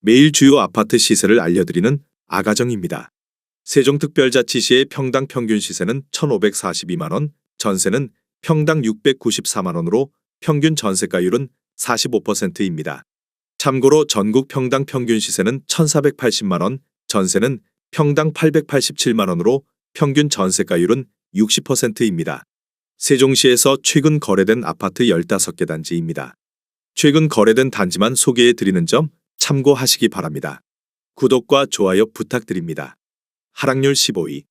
매일 주요 아파트 시세를 알려드리는 아가정입니다. 세종특별자치시의 평당 평균 시세는 1,542만 원, 전세는 평당 694만 원으로 평균 전세가율은 45%입니다. 참고로 전국 평당 평균 시세는 1,480만 원, 전세는 평당 887만 원으로 평균 전세가율은 60%입니다. 세종시에서 최근 거래된 아파트 15개 단지입니다. 최근 거래된 단지만 소개해 드리는 점 참고하시기 바랍니다. 구독과 좋아요 부탁드립니다. 하락률 15위.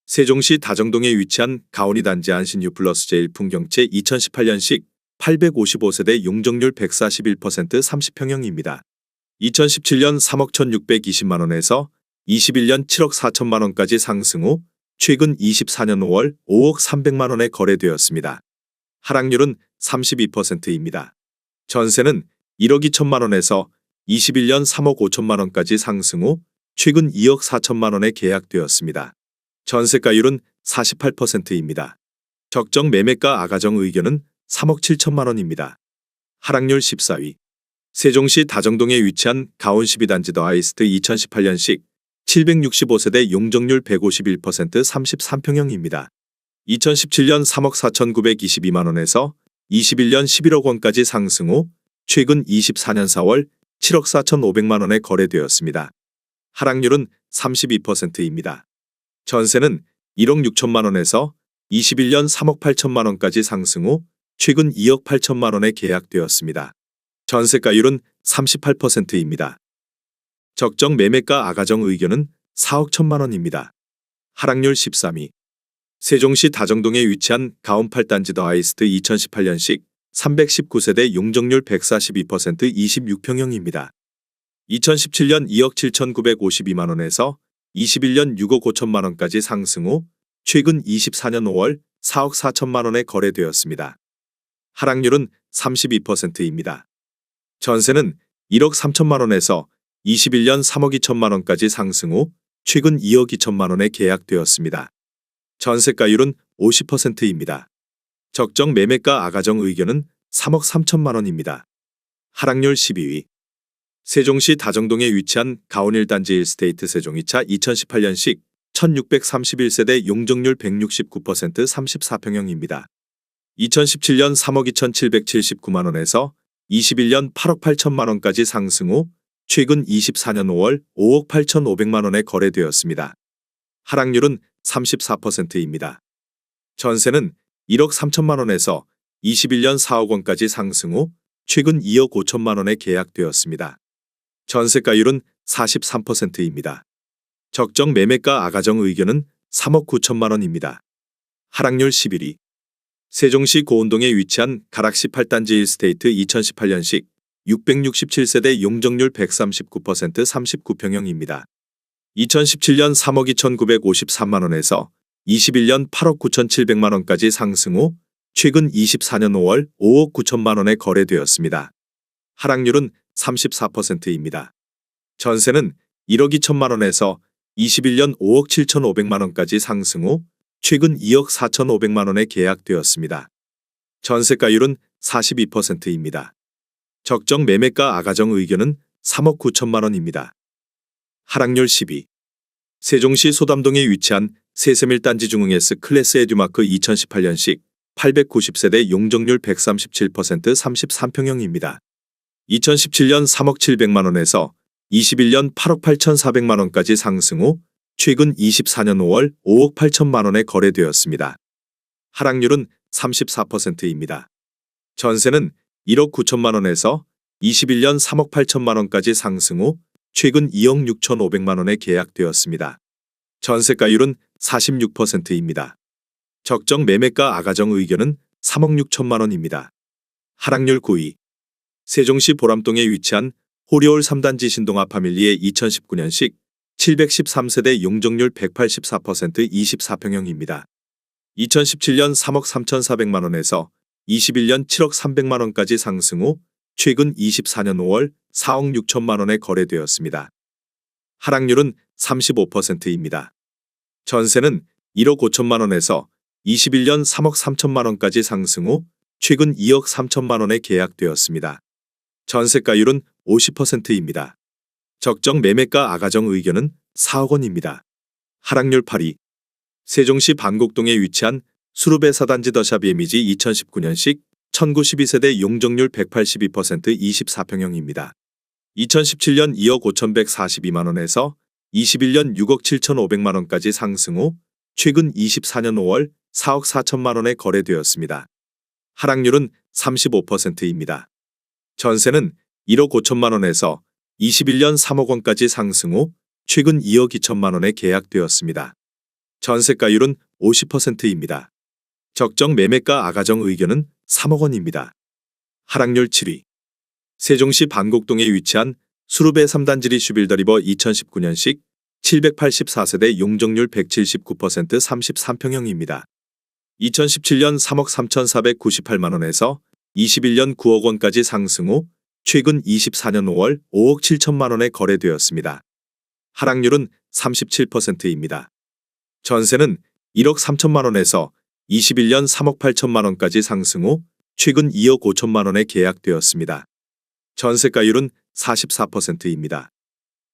세종시 다정동에 위치한 가온이 단지 안신유 플러스 제1풍경채 2018년식 855세대 용적률 141% 30평형입니다. 2017년 3억 1,620만 원에서 21년 7억 4천만 원까지 상승 후 최근 24년 5월 5억 300만 원에 거래되었습니다. 하락률은 32%입니다. 전세는 1억 2천만 원에서 21년 3억 5천만 원까지 상승 후 최근 2억 4천만 원에 계약되었습니다. 전세가율은 48%입니다. 적정 매매가 아가정 의견은 3억 7천만 원입니다. 하락률 14위. 세종시 다정동에 위치한 가온 12단지 더 아이스트 2018년식 765세대 용적률 151% 33평형입니다. 2017년 3억 4,922만 원에서 21년 11억 원까지 상승 후 최근 24년 4월 7억 4,500만 원에 거래되었습니다. 하락률은 32%입니다. 전세는 1억 6천만 원에서 21년 3억 8천만 원까지 상승 후 최근 2억 8천만 원에 계약되었습니다. 전세가율은 38%입니다. 적정 매매가 아가정 의견은 4억 1천만 원입니다. 하락률 13위. 세종시 다정동에 위치한 가온 8단지 더 아이스트 2018년식 319세대 용적률 142% 26평형입니다. 2017년 2억 7,952만 원에서 21년 6억 5천만 원까지 상승 후 최근 24년 5월 4억 4천만 원에 거래되었습니다. 하락률은 32%입니다. 전세는 1억 3천만 원에서 21년 3억 2천만 원까지 상승 후 최근 2억 2천만 원에 계약되었습니다. 전세가율은 50%입니다. 적정 매매가 아가정 의견은 3억 3천만 원입니다. 하락률 12위. 세종시 다정동에 위치한 가온 1단지 1스테이트 세종 2차 2018년식 1631세대 용적률 169% 34평형입니다. 2017년 3억 2,779만 원에서 21년 8억 8천만 원까지 상승 후 최근 24년 5월 5억 8,500만 원에 거래되었습니다. 하락률은 34%입니다. 전세는 1억 3천만 원에서 21년 4억 원까지 상승 후 최근 2억 5천만 원에 계약되었습니다. 전세가율은 43%입니다. 적정 매매가 아가정 의견은 3억 9천만 원입니다. 하락률 11위. 세종시 고운동에 위치한 가락시 8단지 1스테이트 2018년식 667세대 용적률 139% 39평형입니다. 2017년 3억 2,953만 원에서 21년 8억 9,700만 원까지 상승 후 최근 24년 5월 5억 9천만 원에 거래되었습니다. 하락률은 34%입니다. 전세는 1억 2천만 원에서 21년 5억 7,500만 원까지 상승 후 최근 2억 4,500만 원에 계약되었습니다. 전세가율은 42%입니다. 적정 매매가 아가정 의견은 3억 9천만 원입니다. 하락률 10위. 세종시 소담동에 위치한 세샘 1단지 중흥 S 클래스 에듀마크 2018년식 890세대 용적률 137% 33평형입니다. 2017년 3억 700만 원에서 21년 8억 8,400만 원까지 상승 후 최근 24년 5월 5억 8천만 원에 거래되었습니다. 하락률은 34%입니다. 전세는 1억 9천만 원에서 21년 3억 8천만 원까지 상승 후 최근 2억 6,500만 원에 계약되었습니다. 전세가율은 46%입니다. 적정 매매가 아가정 의견은 3억 6천만 원입니다. 하락률 9위. 세종시 보람동에 위치한 호리올 3단지 신동아 파밀리의 2019년식 713세대 용적률 184% 24평형입니다. 2017년 3억 3,400만 원에서 21년 7억 300만 원까지 상승 후 최근 24년 5월 4억 6천만 원에 거래되었습니다. 하락률은 35%입니다. 전세는 1억 5천만 원에서 21년 3억 3천만 원까지 상승 후 최근 2억 3천만 원에 계약되었습니다. 전세가율은 50%입니다. 적정 매매가 아가정 의견은 4억 원입니다. 하락률 8위. 세종시 반곡동에 위치한 수루베 사단지 더샵 예미지 2019년식 1912세대 용적률 182% 24평형입니다. 2017년 2억 5,142만 원에서 21년 6억 7,500만 원까지 상승 후 최근 24년 5월 4억 4천만 원에 거래되었습니다. 하락률은 35%입니다. 전세는 1억 5천만 원에서 21년 3억 원까지 상승 후 최근 2억 2천만 원에 계약되었습니다. 전세가율은 50%입니다. 적정 매매가 아가정 의견은 3억 원입니다. 하락률 7위. 세종시 반곡동에 위치한 수루베 3단지 리슈빌더리버 2019년식 784세대 용적률 179% 33평형입니다. 2017년 3억 3,498만 원에서 21년 9억 원까지 상승 후 최근 24년 5월 5억 7천만 원에 거래되었습니다. 하락률은 37%입니다. 전세는 1억 3천만 원에서 21년 3억 8천만 원까지 상승 후 최근 2억 5천만 원에 계약되었습니다. 전세가율은 44%입니다.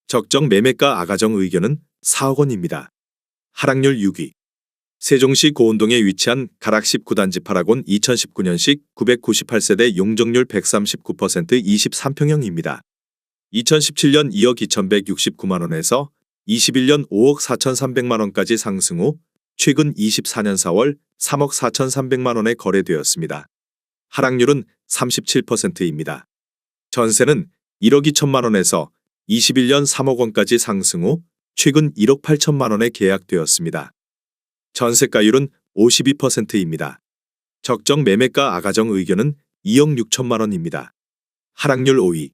적정 매매가 아가정 의견은 4억 원입니다. 하락률 6위. 세종시 고운동에 위치한 가락 19단지 파라곤 2019년식 998세대 용적률 139% 23평형입니다. 2017년 2억 2,169만 원에서 21년 5억 4,300만 원까지 상승 후 최근 24년 4월 3억 4,300만 원에 거래되었습니다. 하락률은 37%입니다. 전세는 1억 2천만 원에서 21년 3억 원까지 상승 후 최근 1억 8천만 원에 계약되었습니다. 전세가율은 52%입니다. 적정 매매가 아가정 의견은 2억 6천만 원입니다. 하락률 5위.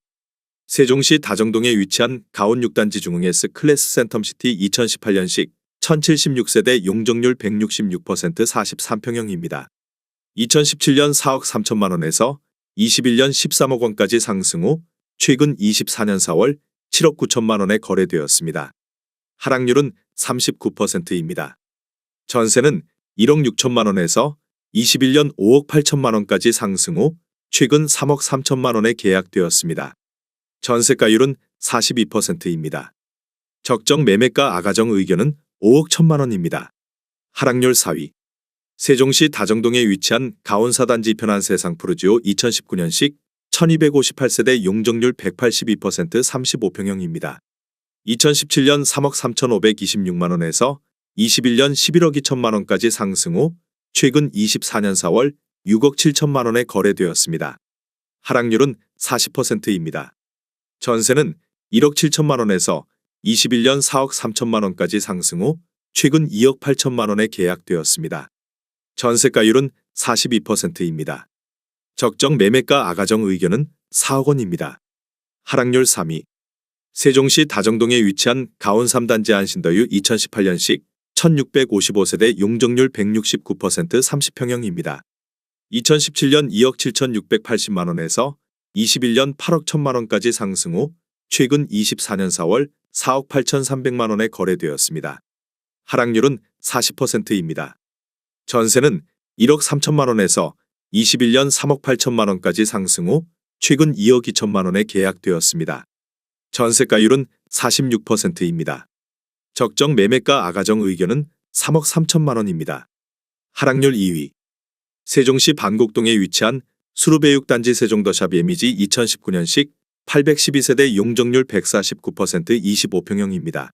세종시 다정동에 위치한 가온 6단지 중흥S 클래스 센텀시티 2018년식 1076세대 용적률 166% 43평형입니다. 2017년 4억 3천만 원에서 21년 13억 원까지 상승 후 최근 24년 4월 7억 9천만 원에 거래되었습니다. 하락률은 39%입니다. 전세는 1억 6천만 원에서 21년 5억 8천만 원까지 상승 후 최근 3억 3천만 원에 계약되었습니다. 전세가율은 42%입니다. 적정 매매가 아가정 의견은 5억 1천만 원입니다. 하락률 4위. 세종시 다정동에 위치한 가온 4단지 편한 세상 푸르지오 2019년식 1258세대 용적률 182% 35평형입니다. 2017년 3억 3,526만 원에서 21년 11억 2천만 원까지 상승 후 최근 24년 4월 6억 7천만 원에 거래되었습니다. 하락률은 40%입니다. 전세는 1억 7천만 원에서 21년 4억 3천만 원까지 상승 후 최근 2억 8천만 원에 계약되었습니다. 전세가율은 42%입니다. 적정 매매가 아가정 의견은 4억 원입니다. 하락률 3위. 세종시 다정동에 위치한 가온 3단지 안신더유 2018년식 1655세대 용적률 169% 30평형입니다. 2017년 2억 7,680만 원에서 21년 8억 1천만 원까지 상승 후 최근 24년 4월 4억 8,300만 원에 거래되었습니다. 하락률은 40%입니다. 전세는 1억 3천만 원에서 21년 3억 8천만 원까지 상승 후 최근 2억 2천만 원에 계약되었습니다. 전세가율은 46%입니다. 적정 매매가 아가정 의견은 3억 3천만 원입니다. 하락률 2위. 세종시 반곡동에 위치한 수루베 6단지 세종더샵 예미지 2019년식 812세대 용적률 149% 25평형입니다.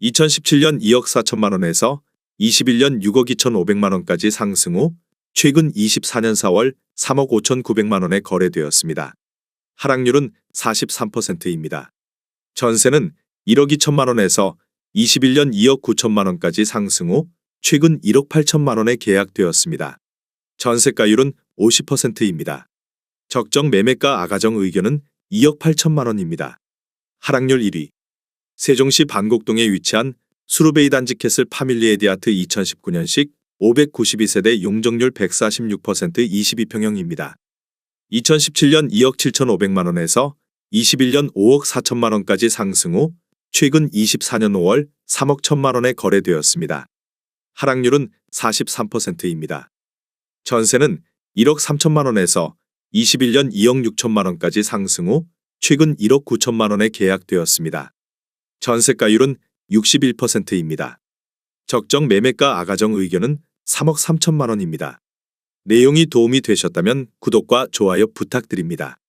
2017년 2억 4천만 원에서 21년 6억 2,500만 원까지 상승 후 최근 24년 4월 3억 5,900만 원에 거래되었습니다. 하락률은 43%입니다. 전세는 1억 2천만 원에서 21년 2억 9천만 원까지 상승 후 최근 1억 8천만 원에 계약되었습니다. 전세가율은 50%입니다. 적정 매매가 아가정 의견은 2억 8천만 원입니다. 하락률 1위. 세종시 반곡동에 위치한 수루베이 단지 캐슬 파밀리 에디아트 2019년식 592세대 용적률 146% 22평형입니다. 2017년 2억 7,500만 원에서 21년 5억 4천만 원까지 상승 후 최근 24년 5월 3억 1천만 원에 거래되었습니다. 하락률은 43%입니다. 전세는 1억 3천만 원에서 21년 2억 6천만 원까지 상승 후 최근 1억 9천만 원에 계약되었습니다. 전세가율은 61%입니다. 적정 매매가 아가정 의견은 3억 3천만 원입니다. 내용이 도움이 되셨다면 구독과 좋아요 부탁드립니다.